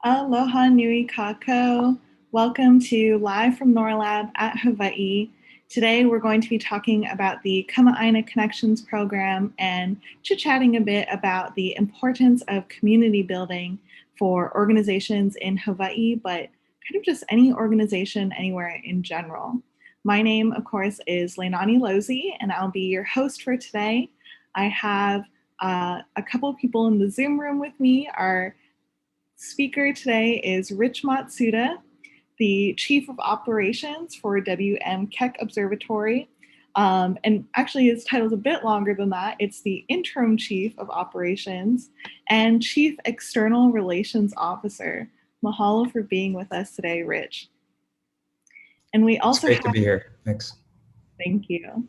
Aloha nui kako. Welcome to Live from NOIRLab at Hawaii. Today we're going to be talking about the Kamaʻāina Connections Program and chit-chatting a bit about the importance of community building for organizations in Hawaii, but kind of just any organization anywhere in general. My name, of course, is Leilani Losey, and I'll be your host for today. I have a couple of people in the Zoom room with me. Our speaker today is Rich Matsuda, the Chief of Operations for Keck Observatory. And actually his title's a bit longer than that. It's the Interim Chief of Operations and Chief External Relations Officer. Mahalo for being with us today, Rich. And we also It's great to be here. Thanks. Thank you.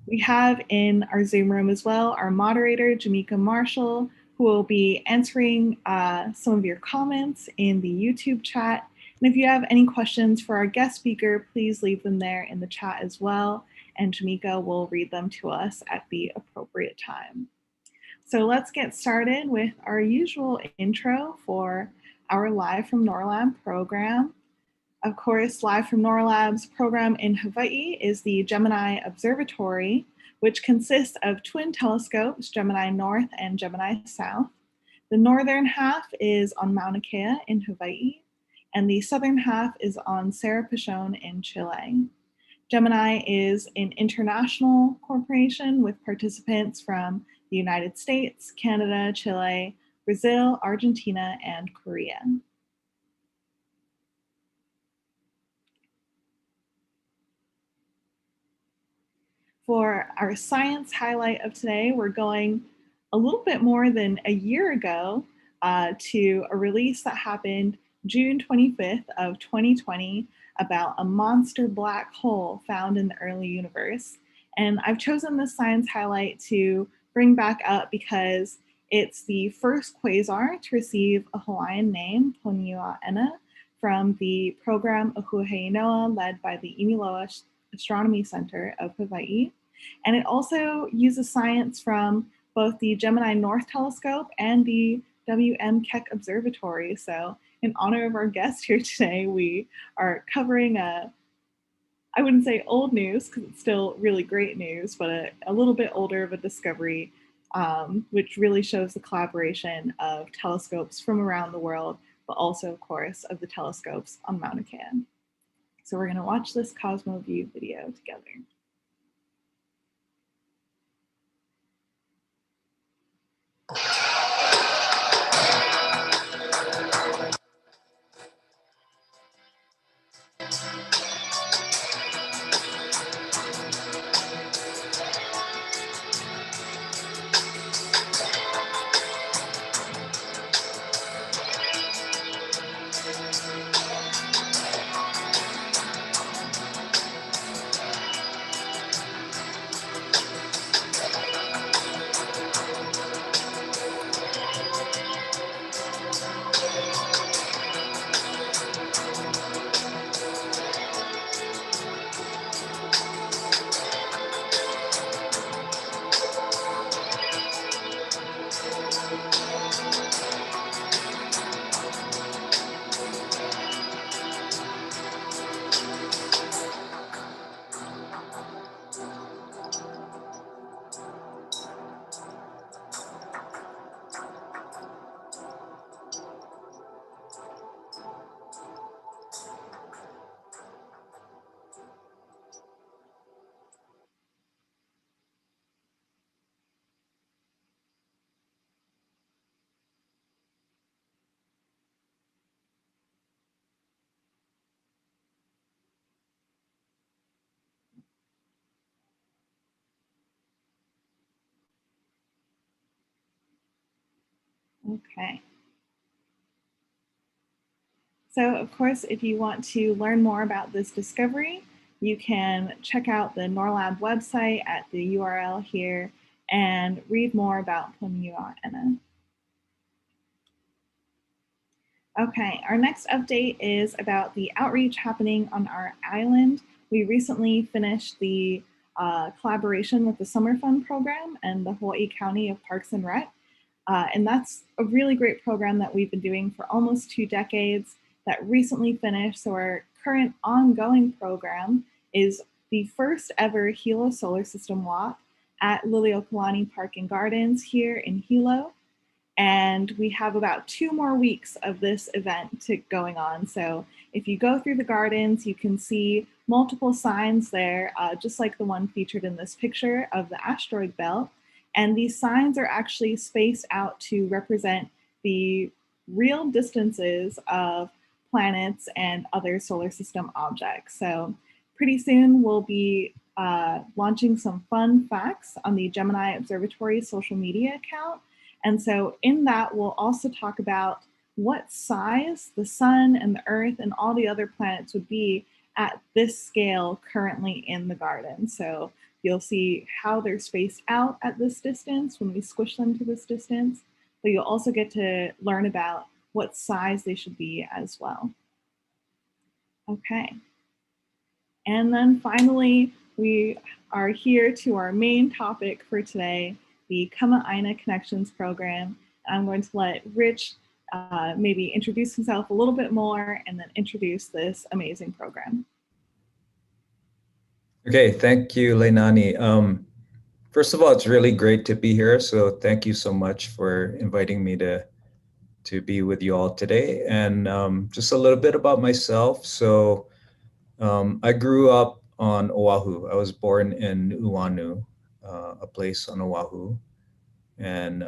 We have in our Zoom room as well our moderator, Jamika Marshall, who will be answering some of your comments in the YouTube chat. And if you have any questions for our guest speaker, please leave them there in the chat as well, and Jamika will read them to us at the appropriate time. So let's get started with our usual intro for our Live from NOIRLab program. Of course, Live from NOIRLab's program in Hawaii is the Gemini Observatory, which consists of twin telescopes, Gemini North and Gemini South. The northern half is on Mauna Kea in Hawaii, and the southern half is on Cerro Pachon in Chile. Gemini is an international corporation with participants from the United States, Canada, Chile, Brazil, Argentina, and Korea. For our science highlight of today, we're going a little bit more than a year ago to a release that happened June 25th of 2020 about a monster black hole found in the early universe. And I've chosen this science highlight to bring back up because it's the first quasar to receive a Hawaiian name, Kamaʻāina, from the program Ohuaheinua led by the Imiloa Astronomy Center of Hawaii. And it also uses science from both the Gemini North Telescope and the Keck Observatory. So in honor of our guest here today, we are covering I wouldn't say old news because it's still really great news, but a little bit older of a discovery, which really shows the collaboration of telescopes from around the world, but also, of course, of the telescopes on Mauna Kea. So we're going to watch this Cosmo View video together. Okay. So, of course, if you want to learn more about this discovery, you can check out the NOIRLab website at the URL here and read more about Kamaʻāina. Okay, our next update is about the outreach happening on our island. We recently finished the collaboration with the Summer Fund program and the Hawaii County of Parks and Rec. And that's a really great program that we've been doing for almost 2 decades that recently finished. So our current ongoing program is the first ever Hilo Solar System Walk at Liliuokalani Park and Gardens here in Hilo. And we have about 2 more weeks of this event going on. So if you go through the gardens, you can see multiple signs there, just like the one featured in this picture of the asteroid belt. And these signs are actually spaced out to represent the real distances of planets and other solar system objects. So pretty soon we'll be launching some fun facts on the Gemini Observatory social media account. And so in that, we'll also talk about what size the sun and the earth and all the other planets would be at this scale currently in the garden. So you'll see how they're spaced out at this distance when we squish them to this distance, but you'll also get to learn about what size they should be as well. Okay. And then finally, we are here to our main topic for today, the Kamaʻāina Connections Program. I'm going to let Rich maybe introduce himself a little bit more and then introduce this amazing program. Okay, thank you, Leinani. First of all, it's really great to be here. So thank you so much for inviting me to be with you all today. And just a little bit about myself. So I grew up on Oahu. I was born in Nu'uanu, a place on Oahu, and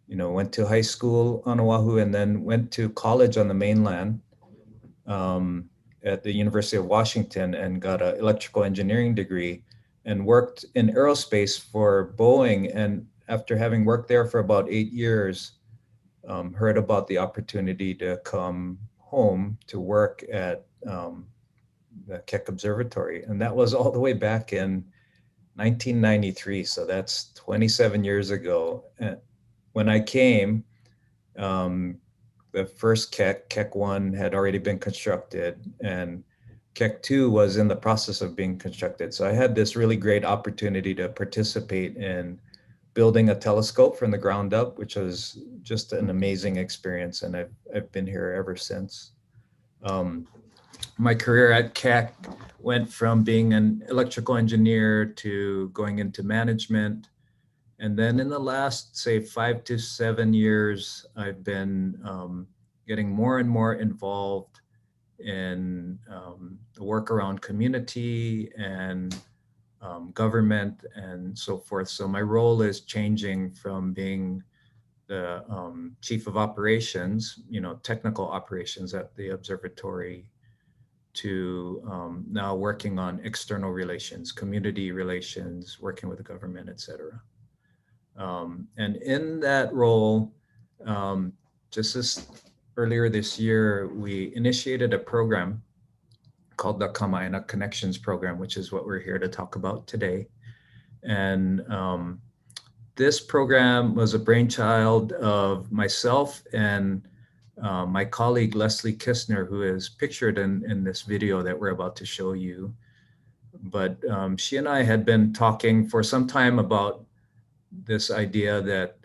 went to high school on Oahu, and then went to college on the mainland at the University of Washington, and got an electrical engineering degree, and worked in aerospace for Boeing. And after having worked there for about 8 years, heard about the opportunity to come home to work at the Keck Observatory. And that was all the way back in 1993. So that's 27 years ago. And when I came, the first Keck 1 had already been constructed, and Keck 2 was in the process of being constructed. So I had this really great opportunity to participate in building a telescope from the ground up, which was just an amazing experience. And I've been here ever since. My career at Keck went from being an electrical engineer to going into management. And then in the last, say, 5 to 7 years, I've been getting more and more involved in the work around community and government and so forth. So my role is changing from being the chief of operations, technical operations at the observatory, to now working on external relations, community relations, working with the government, et cetera. And in that role, earlier this year, we initiated a program called the Kamaʻāina Connections Program, which is what we're here to talk about today. And this program was a brainchild of myself and my colleague, Leslie Kistner, who is pictured in this video that we're about to show you. But she and I had been talking for some time about this idea that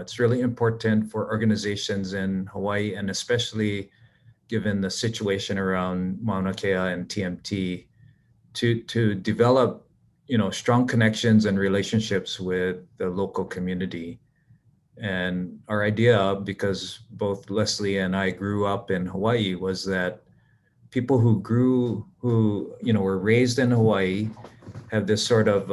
it's really important for organizations in Hawaii, and especially given the situation around Mauna Kea and TMT, to develop strong connections and relationships with the local community. And our idea, because both Leslie and I grew up in Hawaii, was that people who were raised in Hawaii have this sort of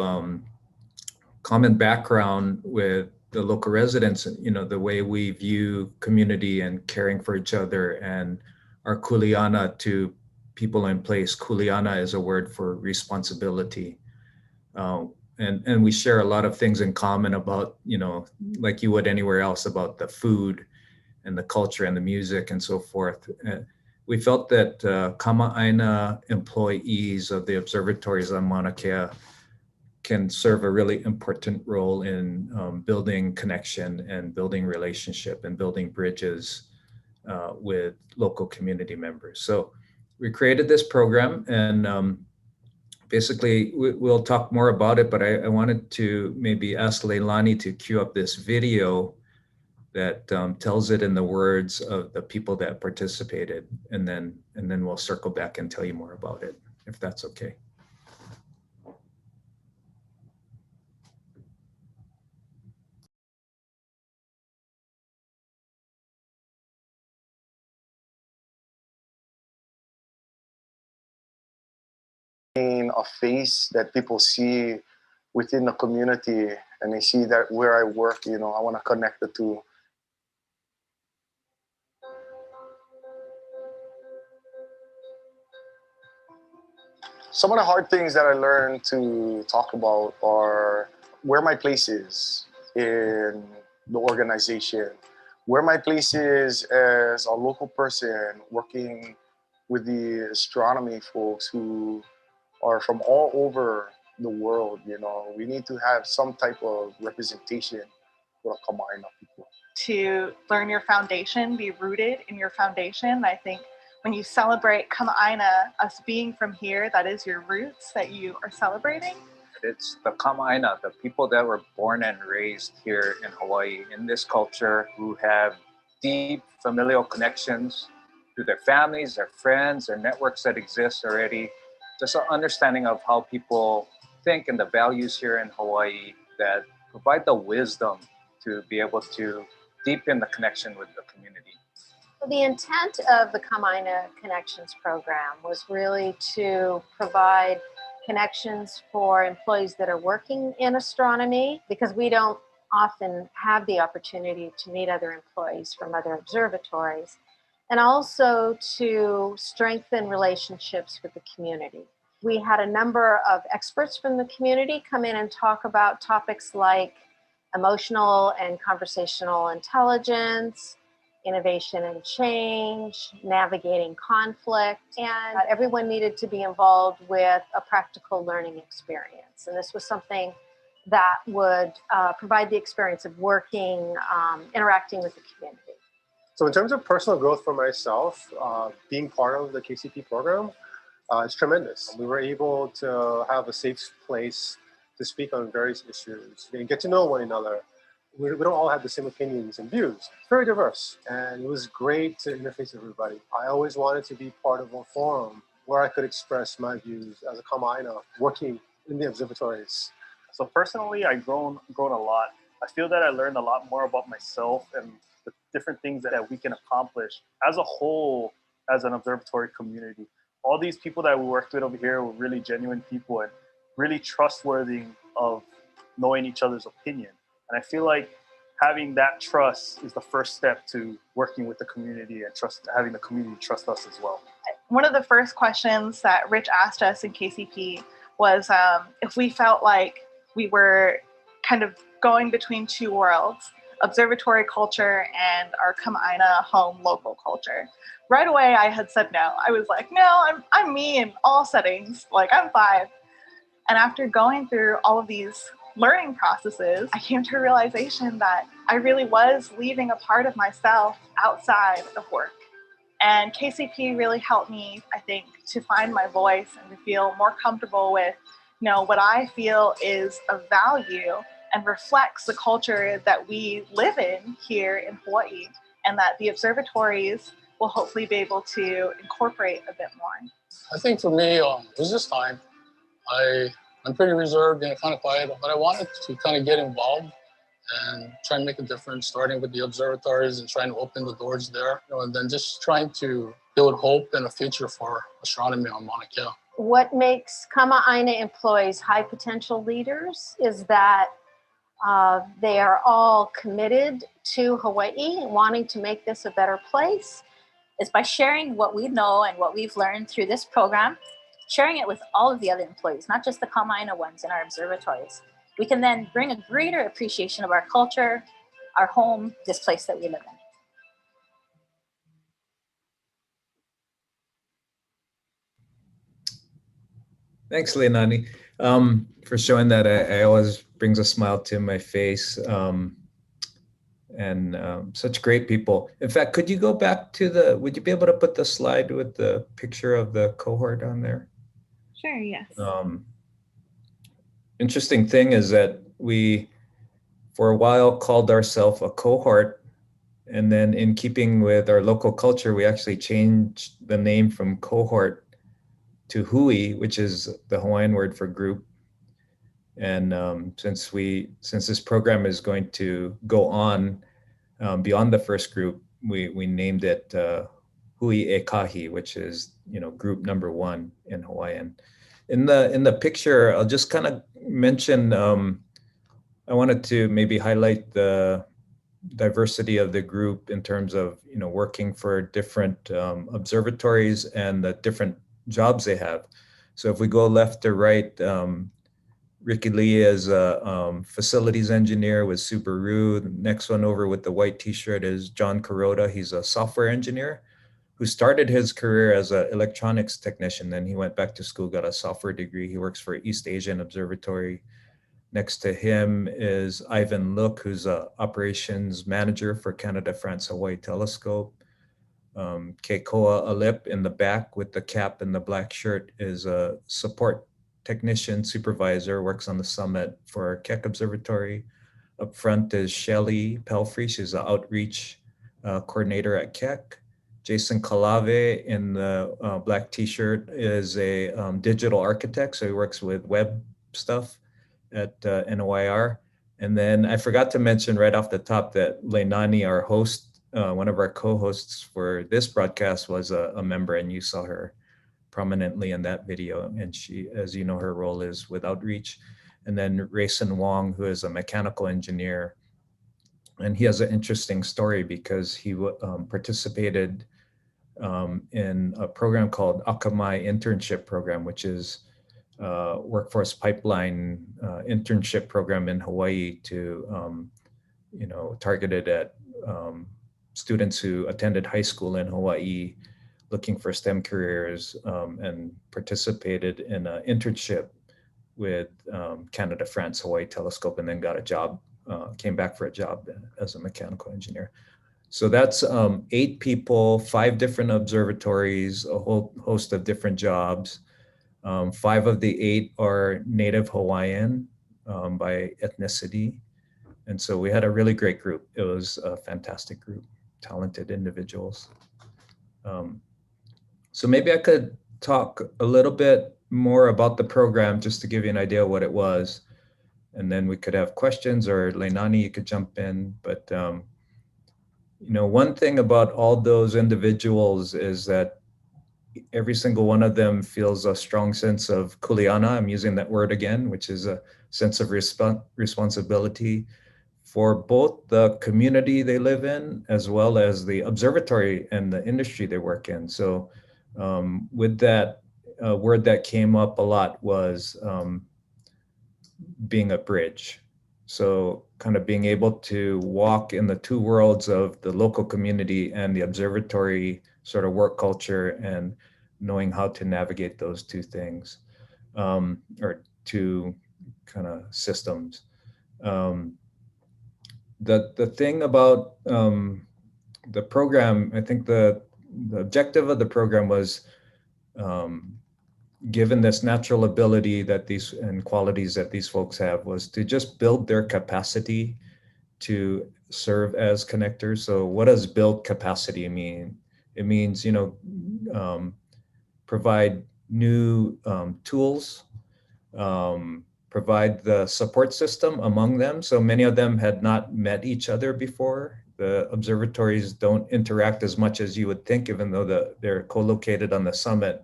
common background with the local residents, the way we view community and caring for each other, and our kuleana to people in place. Kuleana is a word for responsibility. And we share a lot of things in common about, like you would anywhere else, about the food and the culture and the music and so forth. We felt that Kamaʻāina employees of the observatories on Mauna Kea can serve a really important role in building connection and building relationship and building bridges with local community members. So we created this program, and basically, we'll talk more about it, but I wanted to maybe ask Leilani to cue up this video that tells it in the words of the people that participated, and then we'll circle back and tell you more about it, if that's okay. A face that people see within the community, and they see that where I work, you know, I want to connect the two. Some of the hard things that I learned to talk about are where my place is in the organization, where my place is as a local person working with the astronomy folks who are from all over the world. You know, we need to have some type of representation for the Kamaʻāina people. To learn your foundation, be rooted in your foundation. I think when you celebrate Kamaʻāina, us being from here, that is your roots that you are celebrating. It's the Kamaʻāina, the people that were born and raised here in Hawaii, in this culture, who have deep familial connections to their families, their friends, their networks that exist already. Just an understanding of how people think and the values here in Hawaii that provide the wisdom to be able to deepen the connection with the community. The intent of the Kamaina Connections Program was really to provide connections for employees that are working in astronomy, because we don't often have the opportunity to meet other employees from other observatories, and also to strengthen relationships with the community. We had a number of experts from the community come in and talk about topics like emotional and conversational intelligence, innovation and change, navigating conflict, and everyone needed to be involved with a practical learning experience. And this was something that would provide the experience of working, interacting with the community. So in terms of personal growth for myself, being part of the KCP program, it's tremendous. We were able to have a safe place to speak on various issues and get to know one another. We don't all have the same opinions and views. It's very diverse, and it was great to interface with everybody. I always wanted to be part of a forum where I could express my views as a Kamaʻāina working in the observatories. So personally, I've grown a lot. I feel that I learned a lot more about myself and the different things that we can accomplish as a whole, as an observatory community. All these people that we worked with over here were really genuine people and really trustworthy of knowing each other's opinion. And I feel like having that trust is the first step to working with the community and having the community trust us as well. One of the first questions that Rich asked us in KCP was if we felt like we were kind of going between two worlds, observatory culture and our Kamaʻāina home local culture. Right away, I had said no. I was like, no, I'm me in all settings. Like, I'm fine. And after going through all of these learning processes, I came to a realization that I really was leaving a part of myself outside of work. And KCP really helped me, I think, to find my voice and to feel more comfortable with, you know, what I feel is of value and reflects the culture that we live in here in Hawaii, and that the observatories will hopefully be able to incorporate a bit more. I think for me, it was just time. I'm pretty reserved and kind of quiet, but I wanted to kind of get involved and try and make a difference, starting with the observatories and trying to open the doors there, you know, and then just trying to build hope and a future for astronomy on Mauna Kea. What makes Kamaʻāina employees high potential leaders is that they are all committed to Hawaii and wanting to make this a better place. Is by sharing what we know and what we've learned through this program, sharing it with all of the other employees, not just the Kamaʻāina ones in our observatories. We can then bring a greater appreciation of our culture, our home, this place that we live in. Thanks, Leilani, for showing that. I always brings a smile to my face. And such great people. In fact, could you go back to would you be able to put the slide with the picture of the cohort on there? Sure, yes. Interesting thing is that we, for a while, called ourselves a cohort. And then in keeping with our local culture, we actually changed the name from cohort to hui, which is the Hawaiian word for group. And since this program is going to go on beyond the first group, we named it Hui e Kahi, which is, group number 1 in Hawaiian. In the picture, I'll just kind of mention, I wanted to maybe highlight the diversity of the group in terms of, working for different observatories and the different jobs they have. So if we go left to right, Ricky Lee is a facilities engineer with Subaru. The next one over with the white t-shirt is John Kuroda. He's a software engineer who started his career as an electronics technician. Then he went back to school, got a software degree. He works for East Asian Observatory. Next to him is Ivan Look, who's an operations manager for Canada, France, Hawaii Telescope. Keikoa Alip in the back with the cap and the black shirt is a support technician supervisor, works on the summit for Keck Observatory. Up front is Shelly Pelfrey. She's an outreach coordinator at Keck. Jason Kalave in the black t-shirt is a digital architect. So he works with web stuff at NOIR. And then I forgot to mention right off the top that Leinani, our host, one of our co-hosts for this broadcast, was a member, and you saw her prominently in that video. And she, as you know, her role is with outreach. And then Rayson Wong, who is a mechanical engineer. And he has an interesting story because he participated in a program called Akamai Internship Program, which is workforce pipeline internship program in Hawaii to, targeted at students who attended high school in Hawaii looking for STEM careers, and participated in an internship with Canada, France, Hawaii Telescope, and then got a job, came back for a job as a mechanical engineer. So that's 8 people, 5 different observatories, a whole host of different jobs. 5 of the 8 are Native Hawaiian by ethnicity. And so we had a really great group. It was a fantastic group, talented individuals. So maybe I could talk a little bit more about the program just to give you an idea of what it was. And then we could have questions, or Leinani, you could jump in. But, one thing about all those individuals is that every single one of them feels a strong sense of kuleana. I'm using that word again, which is a sense of responsibility for both the community they live in, as well as the observatory and the industry they work in. So with that, word that came up a lot was being a bridge. So kind of being able to walk in the 2 worlds of the local community and the observatory sort of work culture, and knowing how to navigate those 2 things, or 2 kind of systems. The thing about the program, I think the objective of the program was, given this natural ability that these and qualities that these folks have, was to just build their capacity to serve as connectors. So what does build capacity mean? It means, provide new tools, provide the support system among them. So many of them had not met each other before. The observatories don't interact as much as you would think, even though they're co-located on the summit.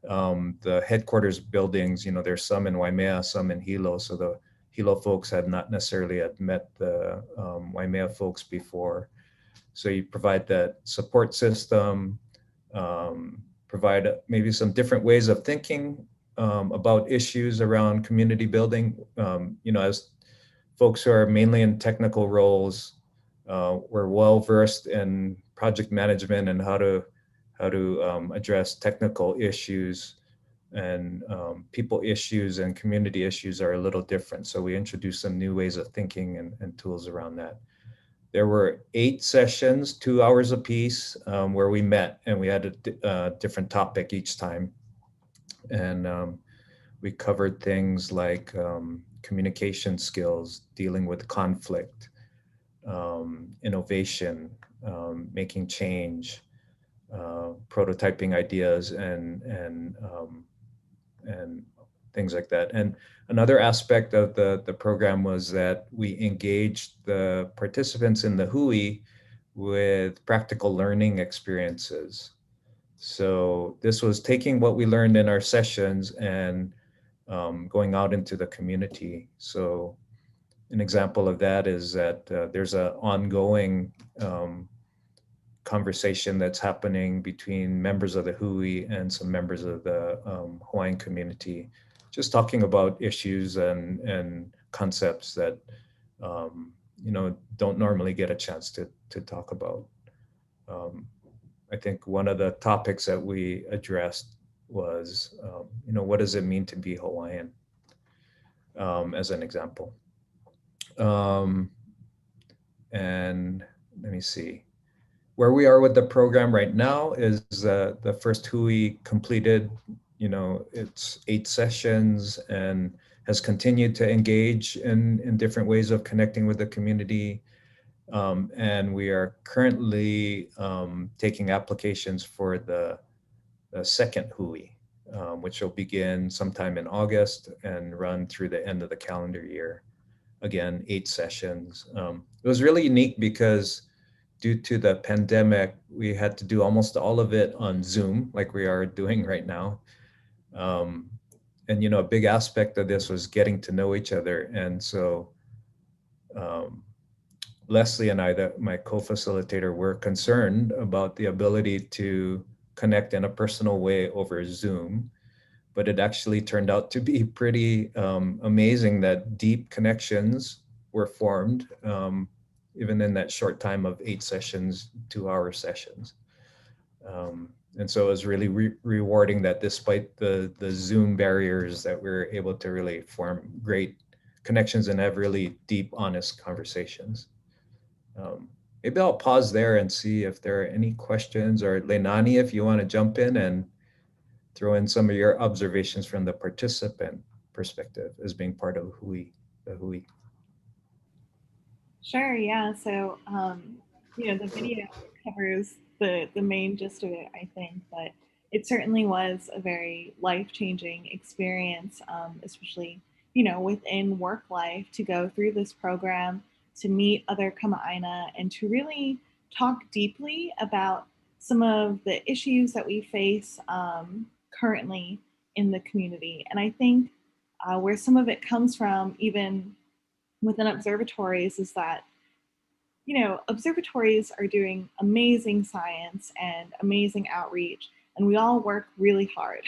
The headquarters buildings, there's some in Waimea, some in Hilo. So the Hilo folks had not necessarily met the Waimea folks before. So you provide that support system, provide maybe some different ways of thinking about issues around community building. As folks who are mainly in technical roles, we're well versed in project management and how to address technical issues, and people issues and community issues are a little different. So we introduced some new ways of thinking and tools around that. There were 8 sessions, 2 hours apiece, where we met, and we had a different topic each time. And we covered things like communication skills, dealing with conflict, innovation, making change, prototyping ideas, and things like that. And another aspect of the program was that we engaged the participants in the hui with practical learning experiences. So this was taking what we learned in our sessions and going out into the community. So an example of that is that there's an ongoing conversation that's happening between members of the hui and some members of the Hawaiian community, just talking about issues and concepts that you know, don't normally get a chance to talk about. I think one of the topics that we addressed was, you know, what does it mean to be Hawaiian, as an example. And let me see. Where we are with the program right now is the first hui completed, you know, it's 8 sessions and has continued to engage in different ways of connecting with the community. And we are currently taking applications for the second hui, which will begin sometime in August and run through the end of the calendar year. Again, 8 sessions. It was really unique because due to the pandemic, we had to do almost all of it on Zoom, like we are doing right now. And, you know, a big aspect of this was getting to know each other. And so Leslie and I, my co-facilitator, were concerned about the ability to connect in a personal way over Zoom. But it actually turned out to be pretty amazing that deep connections were formed, even in that short time of 8 sessions, 2-hour sessions. And so it was really rewarding that despite the Zoom barriers, that we were able to really form great connections and have really deep, honest conversations. Maybe I'll pause there and see if there are any questions, or Leilani, if you want to jump in and throw in some of your observations from the participant perspective as being part of the hui. Sure, yeah. So, you know, the video covers the main gist of it, I think, but it certainly was a very life-changing experience, especially, you know, within work life, to go through this program, to meet other Kamaʻāina, and to really talk deeply about some of the issues that we face currently in the community. And I think where some of it comes from, even within observatories, is that, you know, observatories are doing amazing science and amazing outreach, and we all work really hard.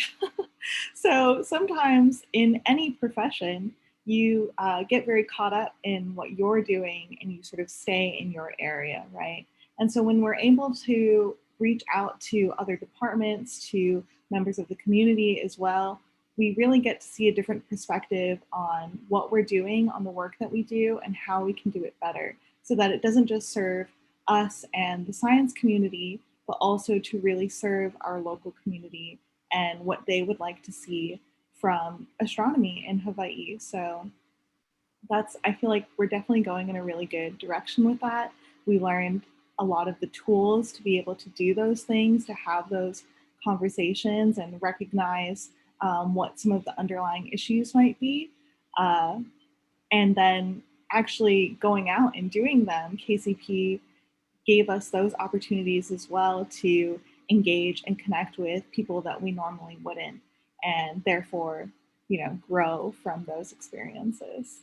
So sometimes in any profession, you get very caught up in what you're doing and you sort of stay in your area, right? And so when we're able to reach out to other departments, to members of the community as well, we really get to see a different perspective on what we're doing, on the work that we do, and how we can do it better, so that it doesn't just serve us and the science community, but also to really serve our local community and what they would like to see from astronomy in Hawaii. So I feel like we're definitely going in a really good direction with that. We learned a lot of the tools to be able to do those things, to have those conversations and recognize what some of the underlying issues might be. And then actually going out and doing them, KCP gave us those opportunities as well to engage and connect with people that we normally wouldn't, and therefore, you know, grow from those experiences.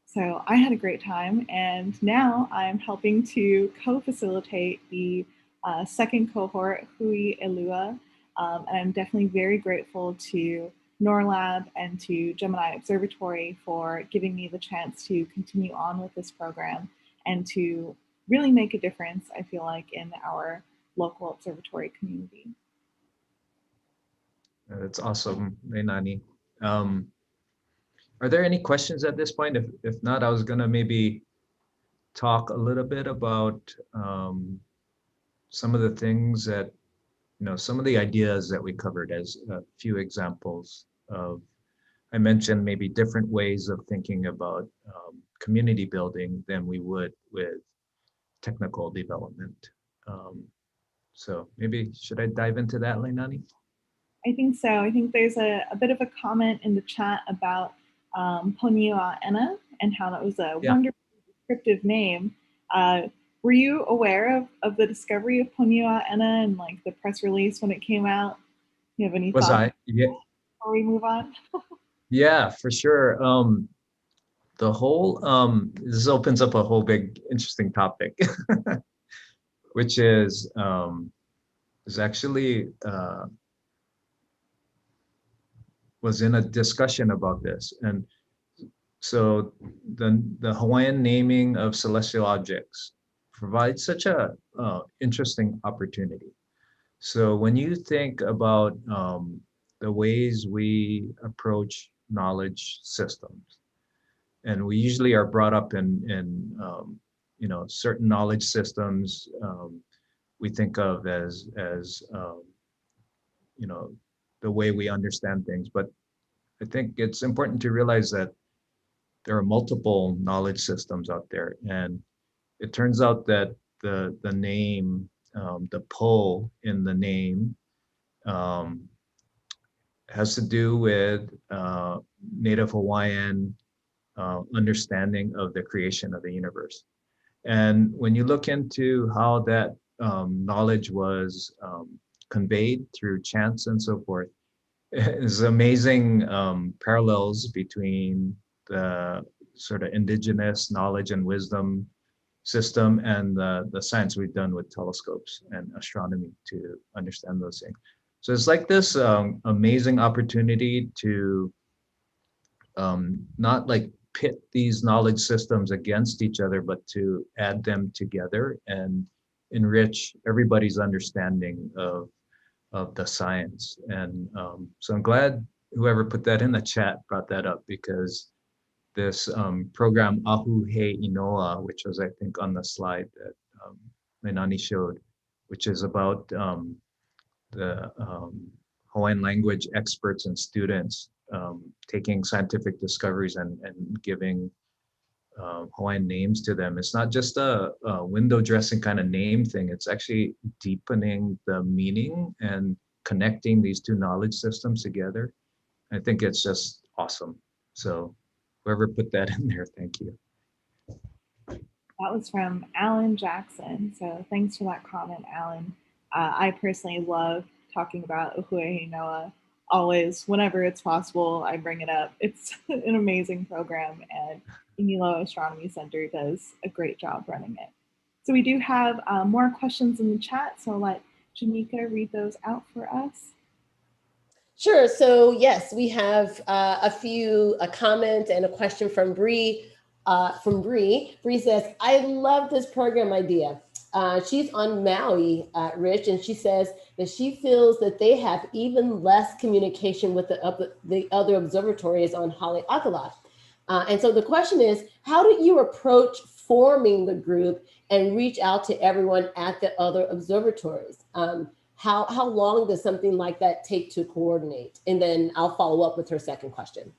So I had a great time, and now I'm helping to co-facilitate the second cohort, Hui Elua, and I'm definitely very grateful to NOIRLab and to Gemini Observatory for giving me the chance to continue on with this program and to really make a difference, I feel like, in our local observatory community. That's awesome, Leilani. Are there any questions at this point? If not, I was gonna maybe talk a little bit about some of the things that some of the ideas that we covered as a few examples of, I mentioned maybe different ways of thinking about community building than we would with technical development. So maybe, should I dive into that, Leinani? I think so. I think there's a bit of a comment in the chat about Kamaʻāina and how that was a wonderful descriptive name. Were you aware of the discovery of Kamaʻāina and like the press release when it came out? Do you have any thoughts? Yeah. Before we move on? Yeah, for sure. The whole, this opens up a whole big interesting topic, which is actually, was in a discussion about this. And so the Hawaiian naming of celestial objects provides such a interesting opportunity. So when you think about the ways we approach knowledge systems, and we usually are brought up in certain knowledge systems we think of as the way we understand things. But I think it's important to realize that there are multiple knowledge systems out there, and it turns out that the name, the po in the name, has to do with Native Hawaiian understanding of the creation of the universe. And when you look into how that knowledge was conveyed through chants and so forth, there's amazing parallels between the sort of indigenous knowledge and wisdom system and the science we've done with telescopes and astronomy to understand those things. So it's like this amazing opportunity to not like pit these knowledge systems against each other, but to add them together and enrich everybody's understanding of the science. And so I'm glad whoever put that in the chat brought that up, because this program Ahu He Inoa, which was I think on the slide that Leinani showed, which is about the Hawaiian language experts and students taking scientific discoveries and giving Hawaiian names to them. It's not just a window dressing kind of name thing. It's actually deepening the meaning and connecting these two knowledge systems together. I think it's just awesome. So whoever put that in there, thank you. That was from Alan Jackson. So thanks for that comment, Alan. I personally love talking about Ohuehe Noa. Always, whenever it's possible, I bring it up. It's an amazing program, and Inilo Astronomy Center does a great job running it. So we do have more questions in the chat, so I'll let Janika read those out for us. Sure. So yes, we have a comment and a question from Bree. Bree says, "I love this program idea." She's on Maui, Rich, and she says that she feels that they have even less communication with the other observatories on Haleakala. And so the question is, how do you approach forming the group and reach out to everyone at the other observatories? How long does something like that take to coordinate? And then I'll follow up with her second question.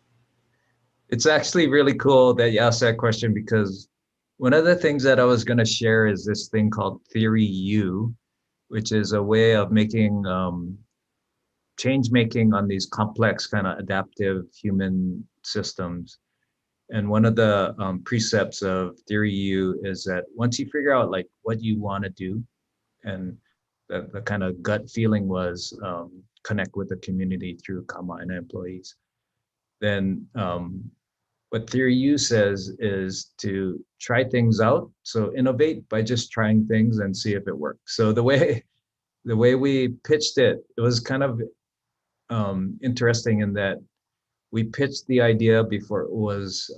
It's actually really cool that you asked that question, because one of the things that I was going to share is this thing called Theory U, which is a way of making change making on these complex kind of adaptive human systems. And one of the precepts of Theory U is that once you figure out like what you want to do, and the kind of gut feeling was connect with the community through Kamaʻāina employees, then what Theory U says is to try things out. So innovate by just trying things and see if it works. So the way we pitched it, it was kind of interesting in that we pitched the idea before it was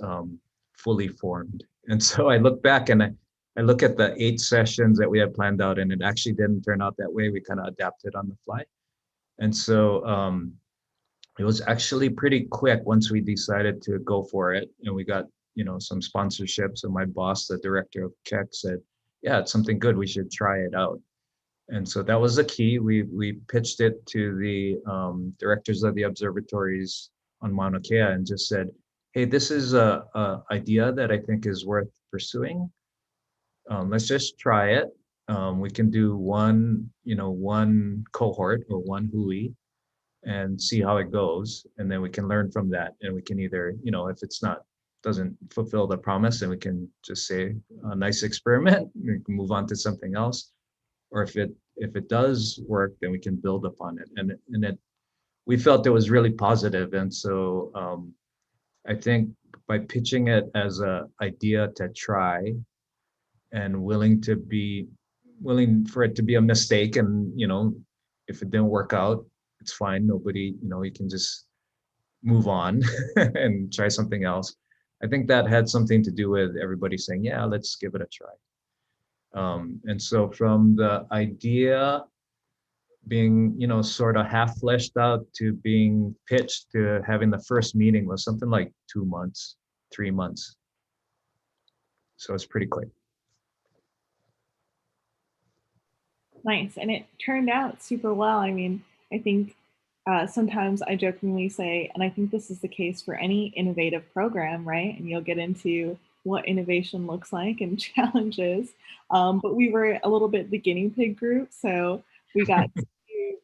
fully formed. And so I look back and I look at the 8 sessions that we had planned out, and it actually didn't turn out that way. We kind of adapted on the fly. And so it was actually pretty quick once we decided to go for it, and we got some sponsorships. And my boss, the director of Keck, said, "Yeah, it's something good. We should try it out." And so that was the key. We pitched it to the directors of the observatories on Mauna Kea and just said, hey, this is a idea that I think is worth pursuing. Let's just try it. We can do one cohort or one hui and see how it goes. And then we can learn from that. And we can either, if it's doesn't fulfill the promise, then we can just say a nice experiment, we can move on to something else. Or if it does work, then we can build upon it. And we felt it was really positive. And so I think by pitching it as an idea to try and willing for it to be a mistake, and if it didn't work out, it's fine. Nobody, you can just move on and try something else. I think that had something to do with everybody saying, yeah, let's give it a try. And so from the idea being, sort of half fleshed out to being pitched to having the first meeting was something like 2 months, 3 months. So it's pretty quick. Nice. And it turned out super well. I mean, I think sometimes I jokingly say, and I think this is the case for any innovative program, right? And you'll get into what innovation looks like and challenges. But we were a little bit the guinea pig group. So we got to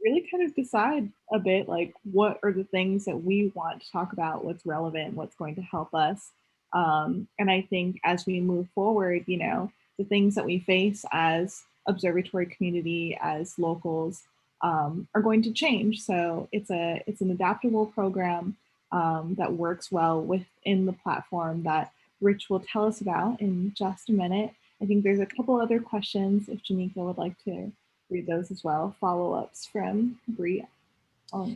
really kind of decide a bit like what are the things that we want to talk about, what's relevant, what's going to help us. And I think as we move forward, the things that we face as observatory community, as locals, are going to change. So it's an adaptable program that works well within the platform that Rich will tell us about in just a minute. I think there's a couple other questions if Janika would like to read those as well, follow-ups from Bree.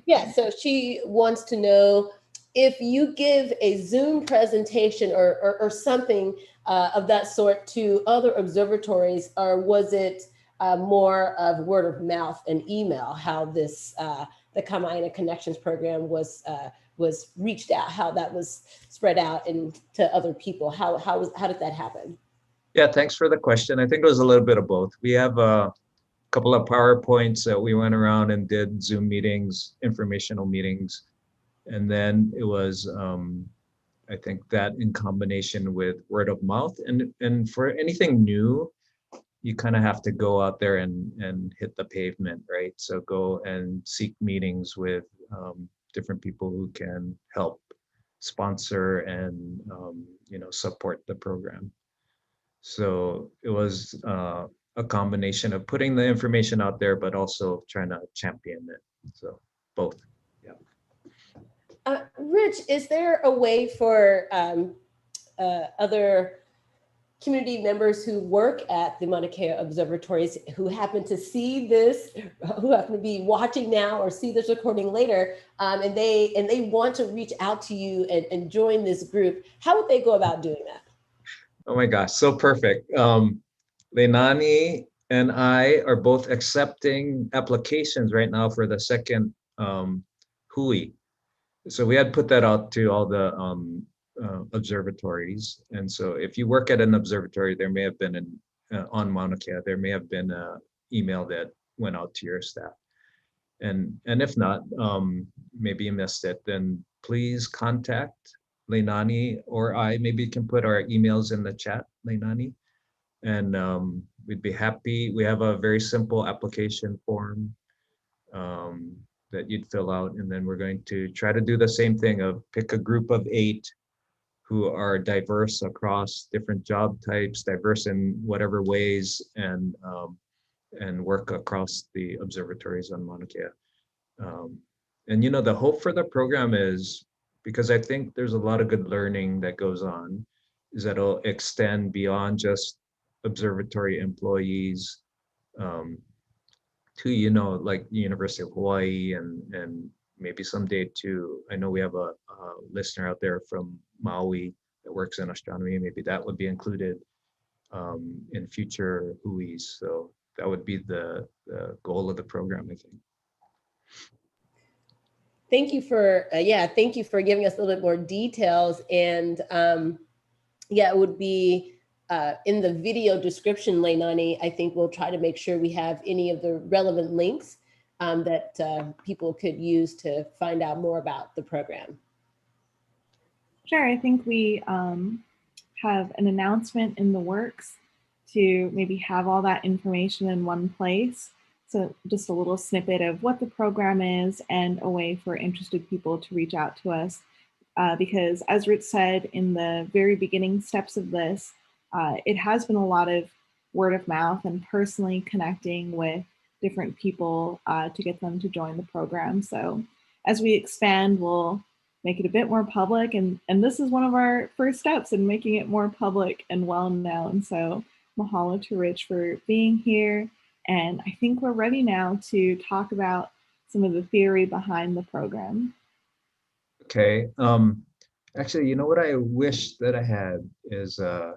Yeah, so she wants to know if you give a Zoom presentation or something of that sort to other observatories, or was it more of word of mouth and email, how this, the Kamaʻāina Connections program was reached out, how that was spread out and to other people? How did that happen? Yeah, thanks for the question. I think it was a little bit of both. We have a couple of PowerPoints that we went around and did Zoom meetings, informational meetings. And then it was, I think that in combination with word of mouth. And for anything new, you kind of have to go out there and hit the pavement, right? So go and seek meetings with different people who can help sponsor and support the program. So it was a combination of putting the information out there, but also trying to champion it. So both, yeah. Rich, is there a way for other community members who work at the Mauna Kea observatories who happen to see this, who happen to be watching now or see this recording later, and they want to reach out to you and join this group? How would they go about doing that? Oh my gosh, so perfect. Leilani and I are both accepting applications right now for the second hui. So we had put that out to all the observatories. And so if you work at an observatory, there may have been on Mauna Kea, there may have been an email that went out to your staff. And if not, maybe you missed it, then please contact Leilani or I. Maybe you can put our emails in the chat, Leilani, and we'd be happy. We have a very simple application form that you'd fill out, and then we're going to try to do the same thing of pick a group of 8 who are diverse across different job types, diverse in whatever ways, and work across the observatories on Mauna Kea. And the hope for the program is, because I think there's a lot of good learning that goes on, is that it'll extend beyond just observatory employees to, like the University of Hawaii and maybe someday to, I know we have a listener out there from Maui that works in astronomy. Maybe that would be included in future huis. So that would be the goal of the program, I think. Thank you for giving us a little bit more details. And it would be in the video description, Leilani, I think we'll try to make sure we have any of the relevant links that people could use to find out more about the program. Sure, I think we have an announcement in the works to maybe have all that information in one place. So just a little snippet of what the program is and a way for interested people to reach out to us. Because as Rich said in the very beginning steps of this, it has been a lot of word of mouth and personally connecting with different people to get them to join the program. So as we expand, we'll make it a bit more public. And this is one of our first steps in making it more public and well known. So mahalo to Rich for being here. And I think we're ready now to talk about some of the theory behind the program. Okay. Actually, you know what I wish that I had is a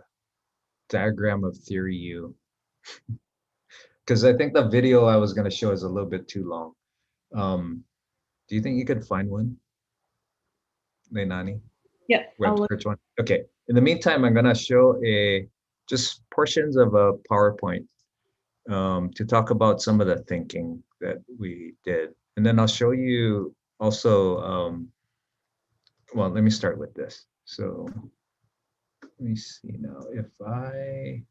diagram of theory U. Because I think the video I was going to show is a little bit too long. Do you think you could find one, Leilani? Yep. Which one? Okay. In the meantime, I'm going to show just portions of a PowerPoint to talk about some of the thinking that we did. And then I'll show you also, well, let me start with this. So let me see now if I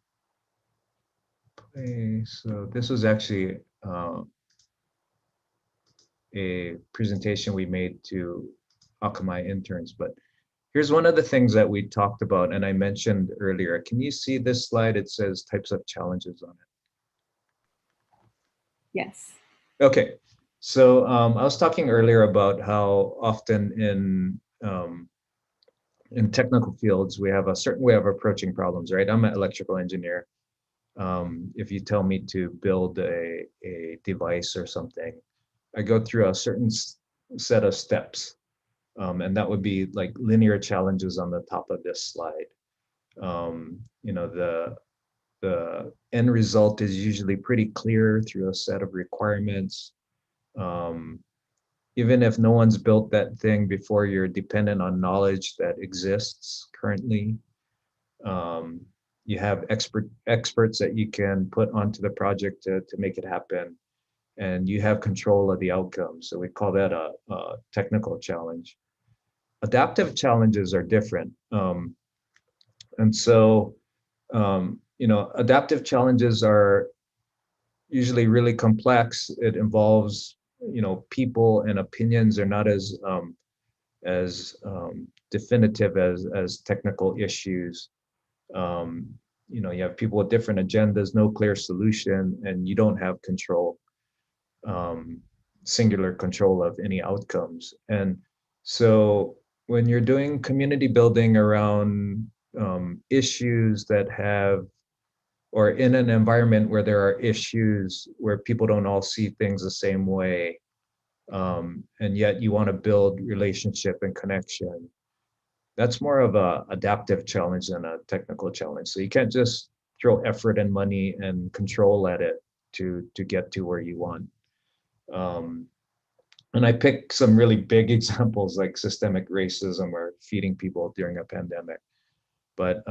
play. So this was actually a presentation we made to Akamai interns, but here's one of the things that we talked about and I mentioned earlier. Can you see this slide? It says types of challenges on it. Yes. Okay, so I was talking earlier about how often in technical fields, we have a certain way of approaching problems, right? I'm an electrical engineer. If you tell me to build a device or something, I go through a certain set of steps. And that would be like linear challenges on the top of this slide. You know, the end result is usually pretty clear through a set of requirements. Even if no one's built that thing before, you're dependent on knowledge that exists currently. You have experts that you can put onto the project to make it happen. And you have control of the outcome. So we call that a technical challenge. Adaptive challenges are different. And so, you know, adaptive challenges are usually really complex. It involves, you know, people and opinions are not as definitive as technical issues. You know, you have people with different agendas, no clear solution, and you don't have control, singular control of any outcomes. And so when you're doing community building around issues that have, or in an environment where there are issues where people don't all see things the same way, and yet you want to build relationship and connection, that's more of a adaptive challenge than a technical challenge. So you can't just throw effort and money and control at it to get to where you want. And I picked some really big examples like systemic racism or feeding people during a pandemic. But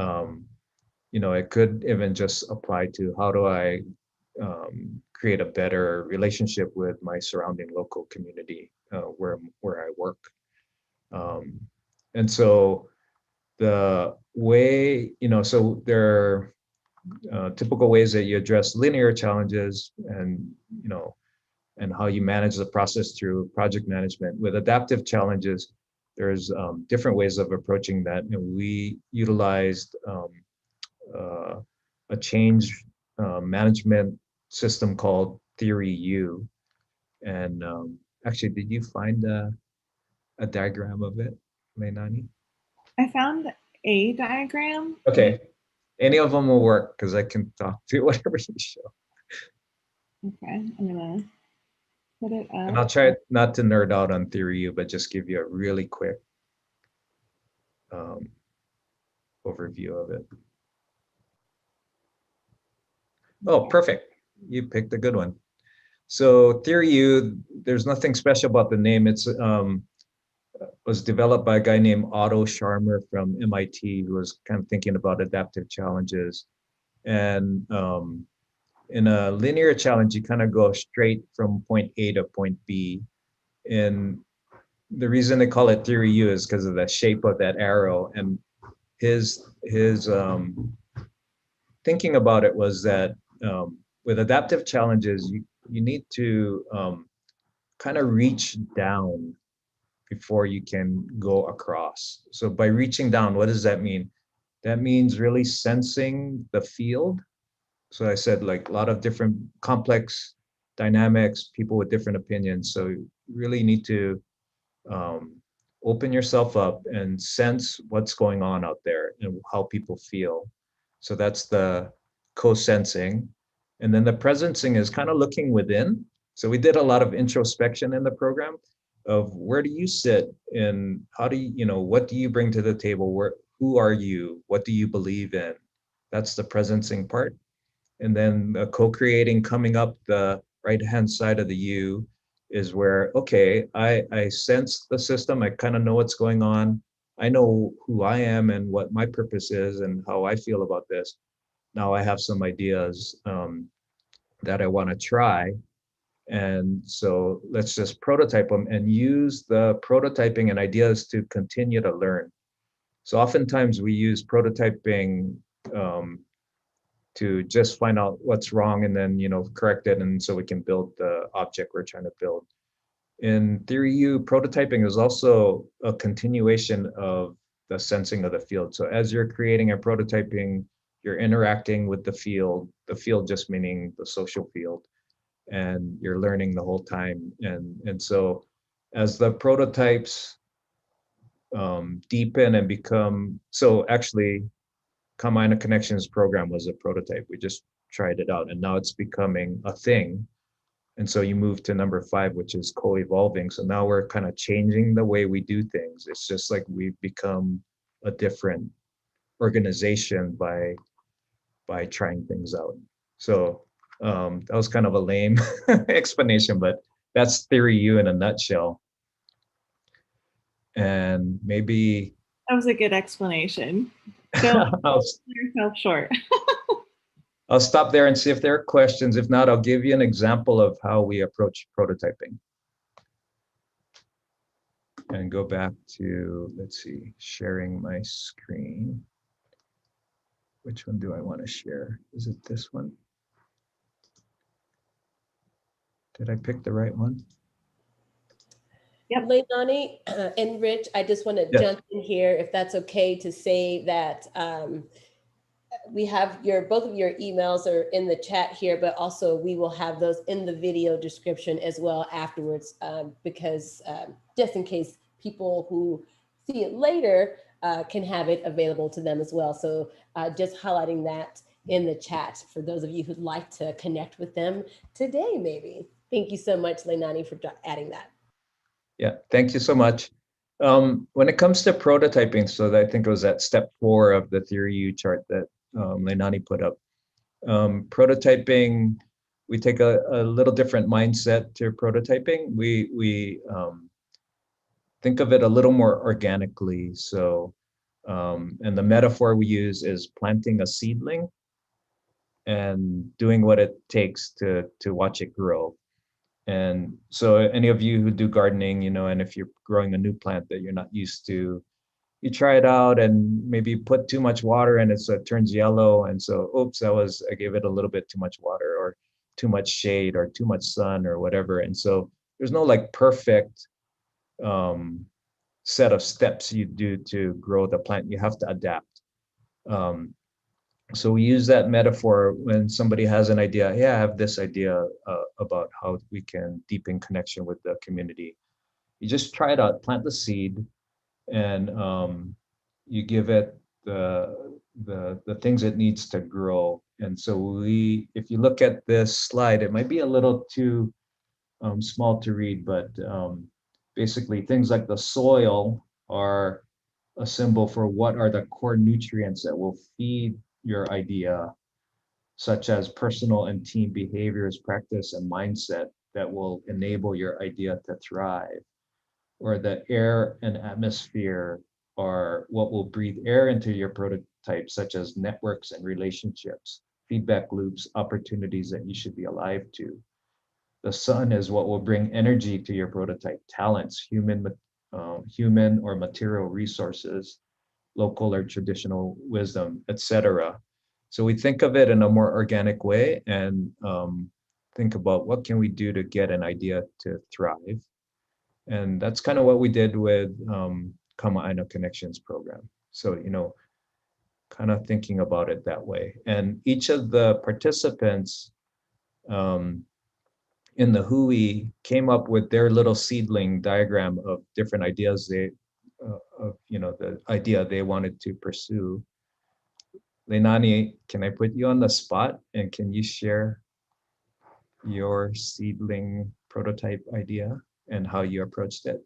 you know, it could even just apply to how do I create a better relationship with my surrounding local community where I work. And so the way, you know, so there are typical ways that you address linear challenges and, you know, and how you manage the process through project management. With adaptive challenges, there's different ways of approaching that. And we utilized a change management system called Theory U. And actually, did you find a diagram of it, Leilani? I found a diagram. Okay, any of them will work because I can talk to whatever you show. Okay, I'm gonna put it up. And I'll try not to nerd out on Theory U, but just give you a really quick overview of it. Oh, perfect. You picked a good one. So Theory U, there's nothing special about the name. It's was developed by a guy named Otto Scharmer from MIT, who was kind of thinking about adaptive challenges. And in a linear challenge, you kind of go straight from point A to point B. And the reason they call it theory U is because of the shape of that arrow. And his thinking about it was that with adaptive challenges, you need to kind of reach down before you can go across. So by reaching down, what does that mean? That means really sensing the field. So I said, like, a lot of different complex dynamics, people with different opinions. So you really need to open yourself up and sense what's going on out there and how people feel. So that's the co-sensing. And then the presencing is kind of looking within. So we did a lot of introspection in the program of where do you sit and how do you, what do you bring to the table? Who are you? What do you believe in? That's the presencing part. And then co-creating, coming up the right-hand side of the U is where, okay, I sense the system. I kind of know what's going on. I know who I am and what my purpose is and how I feel about this. Now I have some ideas that I want to try. And so let's just prototype them and use the prototyping and ideas to continue to learn. So oftentimes we use prototyping to just find out what's wrong and then, correct it. And so we can build the object we're trying to build. In Theory U, prototyping is also a continuation of the sensing of the field. So as you're creating and prototyping, you're interacting with the field just meaning the social field, and you're learning the whole time. And so as the prototypes deepen and become, so actually Kamaina Connections program was a prototype. We just tried it out and now it's becoming a thing. And so you move to number 5, which is co-evolving. So now we're kind of changing the way we do things. It's just like we've become a different organization by trying things out. So that was kind of a lame explanation, but that's Theory U in a nutshell. And maybe that was a good explanation. Don't sell yourself short. I'll stop there and see if there are questions. If not, I'll give you an example of how we approach prototyping. And go back to, let's see, sharing my screen. Which one do I want to share? Is it this one? Did I pick the right one? Yep. Leilani and Rich, I just want to jump in here, if that's okay, to say that we have both of your emails are in the chat here, but also we will have those in the video description as well afterwards, because just in case people who see it later can have it available to them as well. So just highlighting that in the chat for those of you who'd like to connect with them today, maybe. Thank you so much, Leilani, for adding that. Yeah, thank you so much. When it comes to prototyping, so I think it was at step 4 of the Theory U chart that Leilani put up. Prototyping, we take a little different mindset to prototyping. We think of it a little more organically. So, and the metaphor we use is planting a seedling and doing what it takes to watch it grow. And so any of you who do gardening, and if you're growing a new plant that you're not used to, you try it out and maybe put too much water in it so it turns yellow. And so, oops, I gave it a little bit too much water or too much shade or too much sun or whatever. And so there's no like perfect set of steps you do to grow the plant. You have to adapt. So we use that metaphor when somebody has an idea. Yeah, I have this idea about how we can deepen connection with the community. You just try it out, plant the seed, and you give it the things it needs to grow. And so if you look at this slide, it might be a little too small to read, but basically things like the soil are a symbol for what are the core nutrients that will feed your idea, such as personal and team behaviors, practice, and mindset that will enable your idea to thrive. or the air and atmosphere, or what will breathe air into your prototype, such as networks and relationships, feedback loops, opportunities that you should be alive to. The sun is what will bring energy to your prototype, talents, human or material resources, local or traditional wisdom, etc. So we think of it in a more organic way and think about what can we do to get an idea to thrive. And that's kind of what we did with Kamaʻāina Connections Program. So, you know, kind of thinking about it that way. And each of the participants in the hui came up with their little seedling diagram of different ideas of, you know, the idea they wanted to pursue. Leilani, can I put you on the spot and can you share your seedling prototype idea and how you approached it?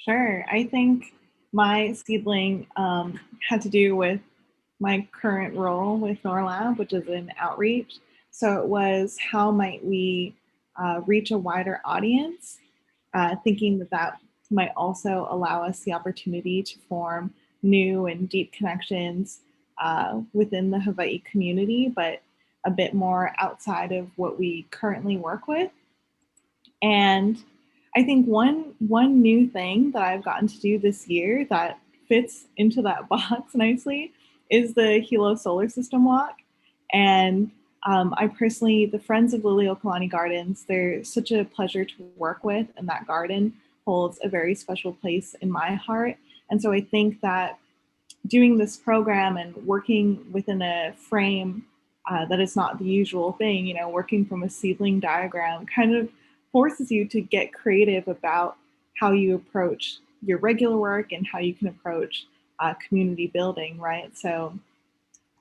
Sure. I think my seedling had to do with my current role with NOIRLab, which is in outreach. So it was, how might we reach a wider audience, thinking that that might also allow us the opportunity to form new and deep connections within the Hawaii community, but a bit more outside of what we currently work with. And I think one new thing that I've gotten to do this year that fits into that box nicely is the Hilo Solar System Walk. And I personally, the Friends of Liliuokalani Gardens, they're such a pleasure to work with, and that garden holds a very special place in my heart. And so I think that doing this program and working within a frame that is not the usual thing, you know, working from a seedling diagram kind of forces you to get creative about how you approach your regular work and how you can approach community building, right? So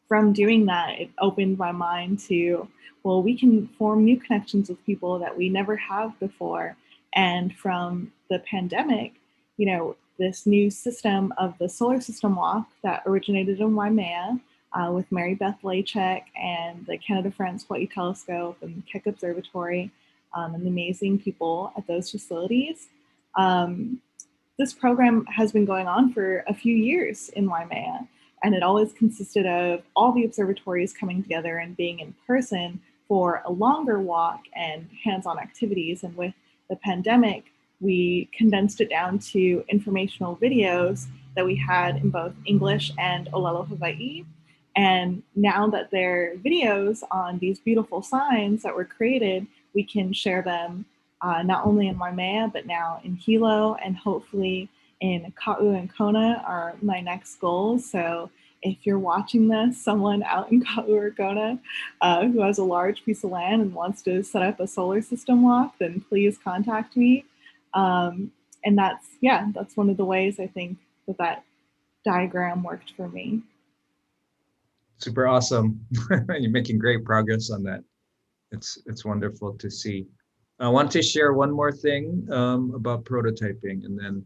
from doing that, it opened my mind to, well, we can form new connections with people that we never have before. And from the pandemic, you know, this new system of the Solar System Walk that originated in Waimea with Mary Beth Lachek and the Canada France Hawaii Telescope and Keck Observatory and the amazing people at those facilities. This program has been going on for a few years in Waimea, and it always consisted of all the observatories coming together and being in person for a longer walk and hands-on activities. And with the pandemic, we condensed it down to informational videos that we had in both English and Olelo Hawaii. And now that they're videos on these beautiful signs that were created, we can share them not only in Waimea, but now in Hilo, and hopefully in Ka'u and Kona are my next goals. So if you're watching this, someone out in Ka'u or Kona who has a large piece of land and wants to set up a solar system walk, then please contact me. And that's one of the ways I think that diagram worked for me. Super awesome. You're making great progress on that. It's wonderful to see. I want to share one more thing about prototyping, and then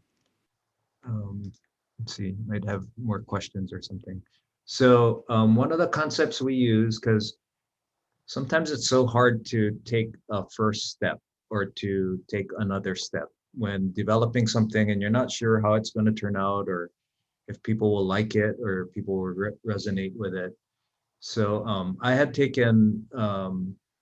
let's see, might have more questions or something. So one of the concepts we use, because sometimes it's so hard to take a first step or to take another step when developing something and you're not sure how it's going to turn out, or if people will like it, or people will resonate with it. So I had taken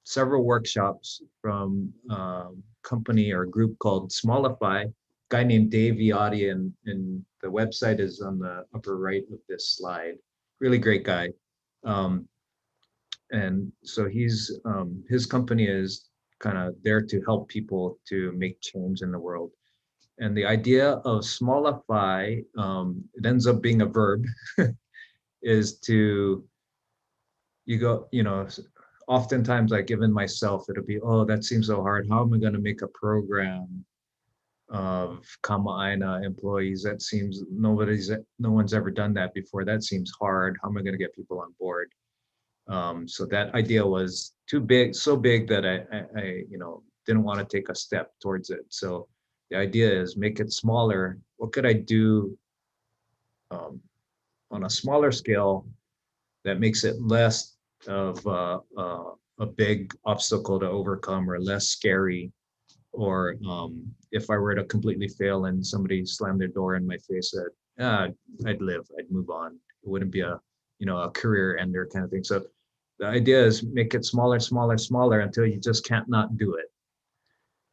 several workshops from a company or a group called Smallify, a guy named Dave Viotti, and the website is on the upper right of this slide. Really great guy. And so he's his company is kind of there to help people to make change in the world. And the idea of Smallify, it ends up being a verb, is to, you go, you know, oftentimes like given myself, it'll be, oh, that seems so hard. How am I going to make a program of Kamaʻāina employees? That seems, no one's ever done that before. That seems hard. How am I going to get people on board? So that idea was too big, so big that I you know, didn't want to take a step towards it. So the idea is make it smaller. What could I do on a smaller scale that makes it less of a big obstacle to overcome, or less scary, Or if I were to completely fail and somebody slammed their door in my face, I'd live, I'd move on. It wouldn't be a, a career ender kind of thing. So the idea is make it smaller, smaller, smaller until you just can't not do it.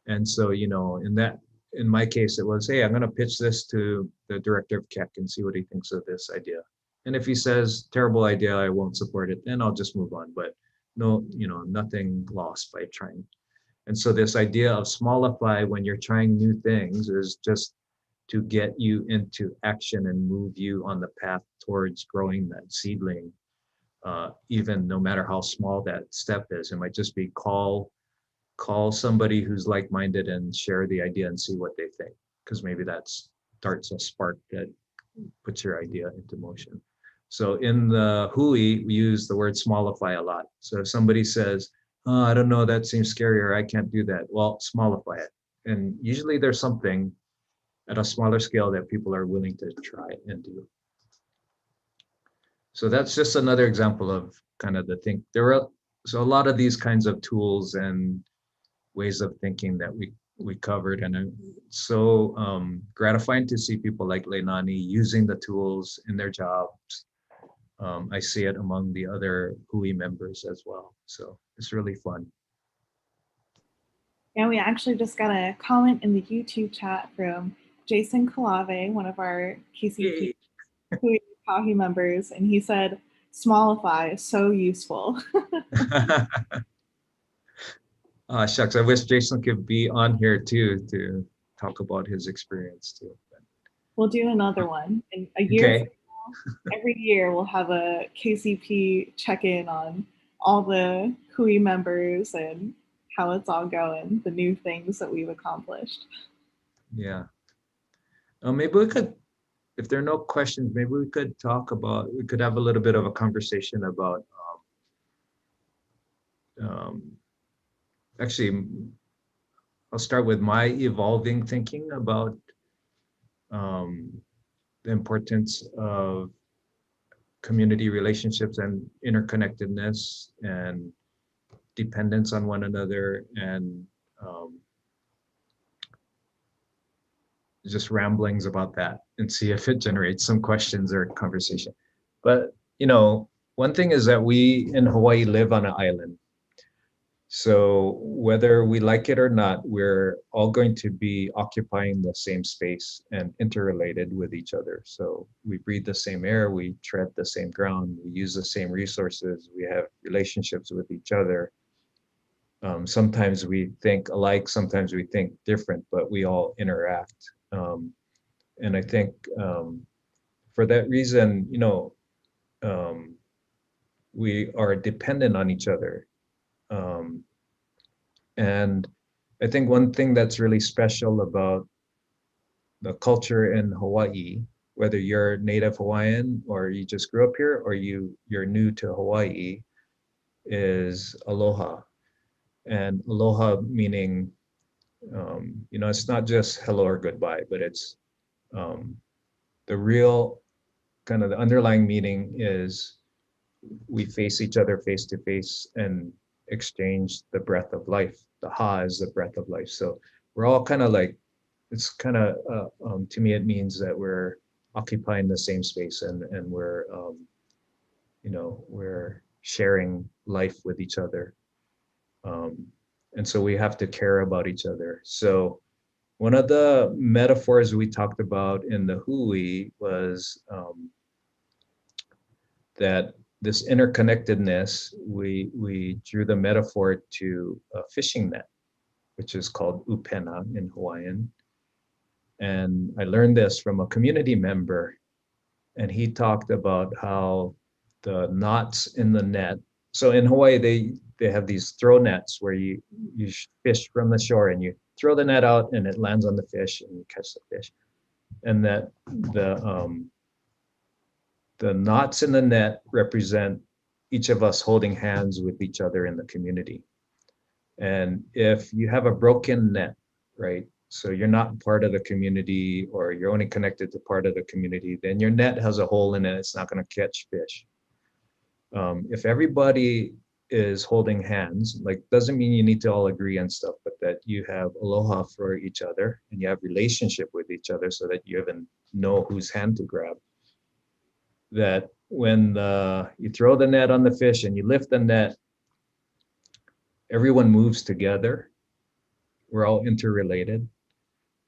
And so, in my case, it was, hey, I'm going to pitch this to the director of Keck and see what he thinks of this idea. And if he says, terrible idea, I won't support it, then I'll just move on. But no, nothing lost by trying. And so this idea of Smallify when you're trying new things is just to get you into action and move you on the path towards growing that seedling, even no matter how small that step is. It might just be call somebody who's like-minded and share the idea and see what they think, because maybe that starts a spark that puts your idea into motion. So in the Hui, we use the word Smallify a lot. So if somebody says, oh, I don't know, that seems scary, or I can't do that, well, Smallify it. And usually there's something at a smaller scale that people are willing to try and do. So that's just another example of kind of the thing. So a lot of these kinds of tools and ways of thinking that we covered, and it's so gratifying to see people like Leilani using the tools in their jobs. I see it among the other Hui members as well. So it's really fun. Yeah, we actually just got a comment in the YouTube chat from Jason Kalave, one of our KCP Hui Kahi members, and he said, Smallify is so useful. Shucks, I wish Jason could be on here too to talk about his experience too. We'll do another one in a year. Okay. Every year we'll have a KCP check-in on all the Hui members and how it's all going, the new things that we've accomplished. Yeah. Maybe we could, if there are no questions, maybe we could have a little bit of a conversation about, actually, I'll start with my evolving thinking about the importance of community relationships and interconnectedness and dependence on one another, and just ramblings about that, and see if it generates some questions or conversation. But one thing is that we in Hawaii live on an island. So whether we like it or not, we're all going to be occupying the same space and interrelated with each other. So we breathe the same air, we tread the same ground, we use the same resources, we have relationships with each other. Sometimes we think alike, sometimes we think different, but we all interact. And I think for that reason, we are dependent on each other. And I think one thing that's really special about the culture in Hawaii, whether you're native Hawaiian or you just grew up here or you're new to Hawaii, is aloha. And aloha meaning, it's not just hello or goodbye, but it's the real kind of the underlying meaning is we face each other face to face and exchange the breath of life. The ha is the breath of life. So we're all kind of like, it's kind of, to me, it means that we're occupying the same space and we're, we're sharing life with each other. And so we have to care about each other. So one of the metaphors we talked about in the Hui was that this interconnectedness, we drew the metaphor to a fishing net, which is called upena in Hawaiian. And I learned this from a community member, and he talked about how the knots in the net. So in Hawaii, they have these throw nets where you fish from the shore and you throw the net out and it lands on the fish and you catch the fish. And that the knots in the net represent each of us holding hands with each other in the community. And if you have a broken net, right, so you're not part of the community or you're only connected to part of the community, then your net has a hole in it, it's not going to catch fish. If everybody is holding hands. Like, doesn't mean you need to all agree on stuff, but that you have aloha for each other and you have relationship with each other so that you even know whose hand to grab. That when you throw the net on the fish and you lift the net, everyone moves together. We're all interrelated.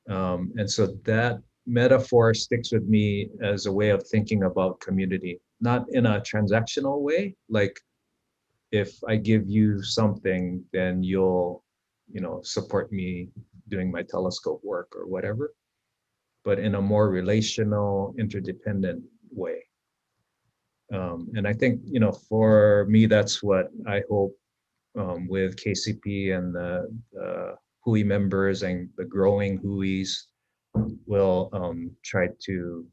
And so that metaphor sticks with me as a way of thinking about community, not in a transactional way, like if I give you something, then you'll, support me doing my telescope work or whatever, but in a more relational, interdependent way. And I think, for me, that's what I hope with KCP and the HUI members and the growing HUIs will try to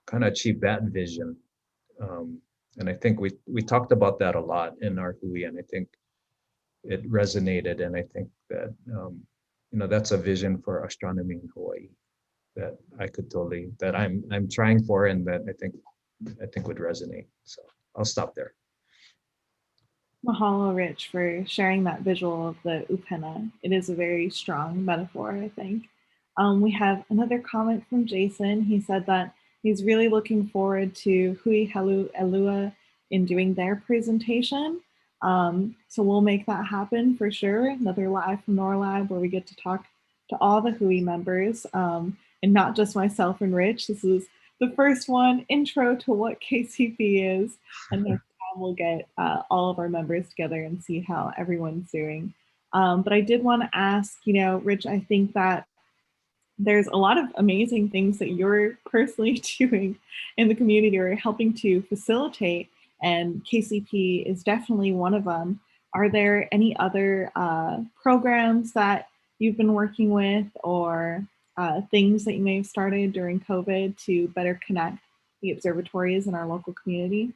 kind of achieve that vision. And I think we talked about that a lot in our HUI, and I think it resonated. And I think that that's a vision for astronomy in Hawaii that I could totally, that I'm trying for, and that I think would resonate. So I'll stop there. Mahalo, Rich, for sharing that visual of the upena. It is a very strong metaphor, I think. We have another comment from Jason. He said that he's really looking forward to Hui Halu Elua in doing their presentation. So we'll make that happen for sure. Another live from NOIRLab where we get to talk to all the HUI members and not just myself and Rich. This is the first one, intro to what KCP is. And next time we'll get all of our members together and see how everyone's doing. But I did want to ask, Rich, I think that there's a lot of amazing things that you're personally doing in the community or helping to facilitate, and KCP is definitely one of them. Are there any other programs that you've been working with or things that you may have started during COVID to better connect the observatories in our local community?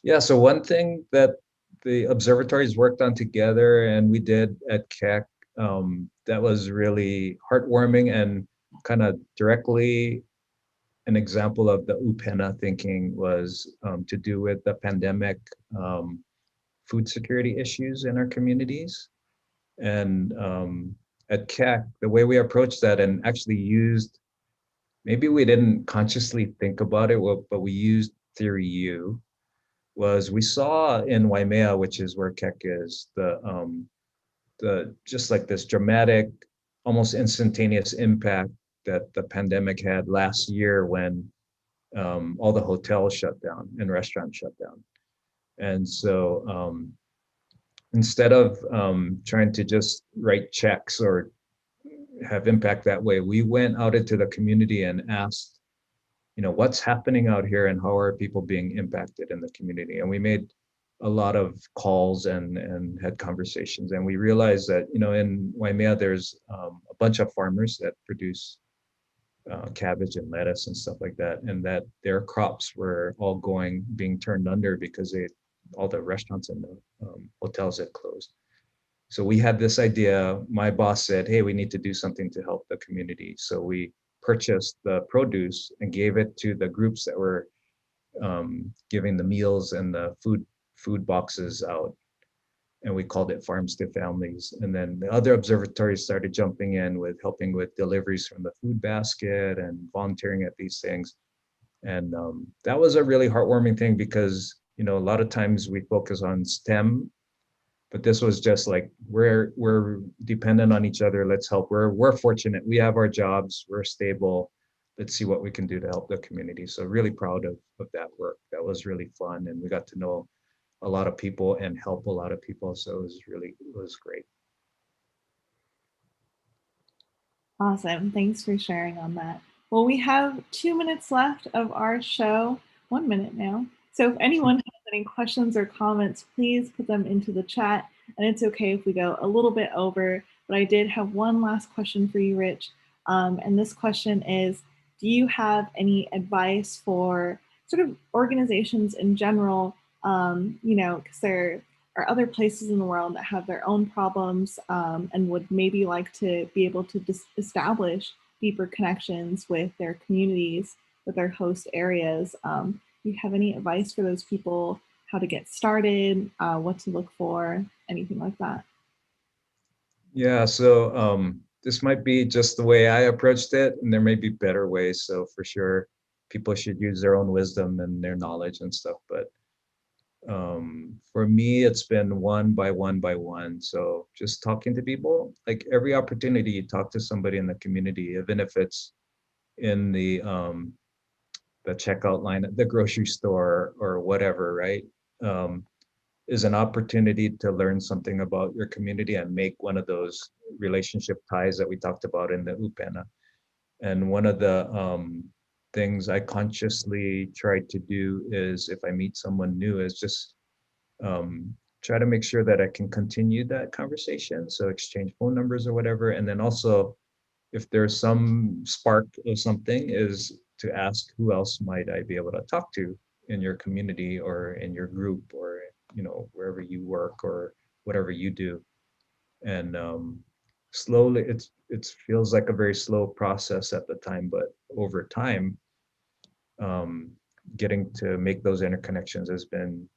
Yeah, so one thing that the observatories worked on together and we did at Keck that was really heartwarming and kind of directly an example of the upena thinking was to do with the pandemic food security issues in our communities. And at Keck, the way we approached that and actually used, maybe we didn't consciously think about it, but we used Theory U, was we saw in Waimea, which is where Keck is, the just like this dramatic, almost instantaneous impact that the pandemic had last year when all the hotels shut down and restaurants shut down. And so instead of trying to just write checks or have impact that way, we went out into the community and asked, what's happening out here and how are people being impacted in the community? And we made a lot of calls and had conversations, and we realized that in Waimea there's a bunch of farmers that produce cabbage and lettuce and stuff like that, and that their crops were all being turned under because all the restaurants and the hotels had closed. So we had this idea. My boss said, hey, we need to do something to help the community. So we purchased the produce and gave it to the groups that were giving the meals and the food boxes out, and we called it Farms to Families. And then the other observatories started jumping in with helping with deliveries from the food basket and volunteering at these things. And that was a really heartwarming thing because a lot of times we focus on STEM, but this was just like we're dependent on each other. Let's help. We're fortunate. We have our jobs. We're stable. Let's see what we can do to help the community. So really proud of that work. That was really fun, and we got to know a lot of people and help a lot of people. So it was great. Awesome. Thanks for sharing on that. Well, we have 2 minutes left of our show, 1 minute now. So if anyone has any questions or comments, please put them into the chat. And it's okay if we go a little bit over, but I did have one last question for you, Rich. And this question is, do you have any advice for sort of organizations in general? Because there are other places in the world that have their own problems and would maybe like to be able to establish deeper connections with their communities, with their host areas. Do you have any advice for those people how to get started, what to look for, anything like that? Yeah, so this might be just the way I approached it, and there may be better ways. So for sure, people should use their own wisdom and their knowledge and stuff. But for me, it's been one by one by one. So just talking to people, like every opportunity you talk to somebody in the community, even if it's in the checkout line at the grocery store or whatever, right? Is an opportunity to learn something about your community and make one of those relationship ties that we talked about in the upena. And one of the things I consciously try to do is, if I meet someone new, is just try to make sure that I can continue that conversation. So exchange phone numbers or whatever. And then also, if there's some spark of something, is to ask who else might I be able to talk to in your community or in your group or, you know, wherever you work or whatever you do. And slowly, it feels like a very slow process at the time, but over time, getting to make those interconnections has been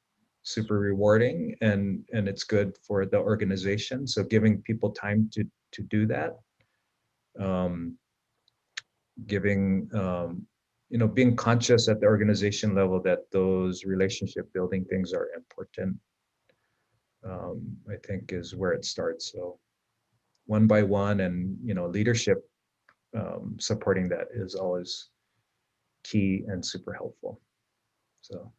super rewarding, and it's good for the organization. So giving people time to do that, giving you know, being conscious at the organization level that those relationship building things are important, I think is where it starts. So one by one, and you know, leadership supporting that is always key and super helpful. So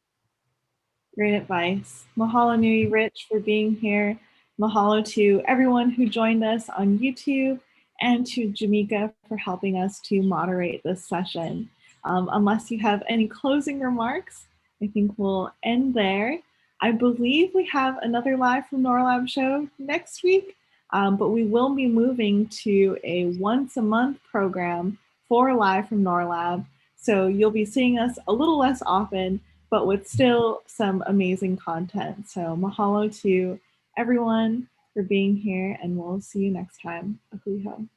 Great advice. Mahalo nui, Rich, for being here. Mahalo to everyone who joined us on YouTube, and to Jamika for helping us to moderate this session. Unless you have any closing remarks, I think we'll end there. I believe we have another Live from NOIRLab show next week, but we will be moving to a once-a-month program for Live from NOIRLab. So you'll be seeing us a little less often, but with still some amazing content. So mahalo to everyone for being here, and we'll see you next time. Akuiho.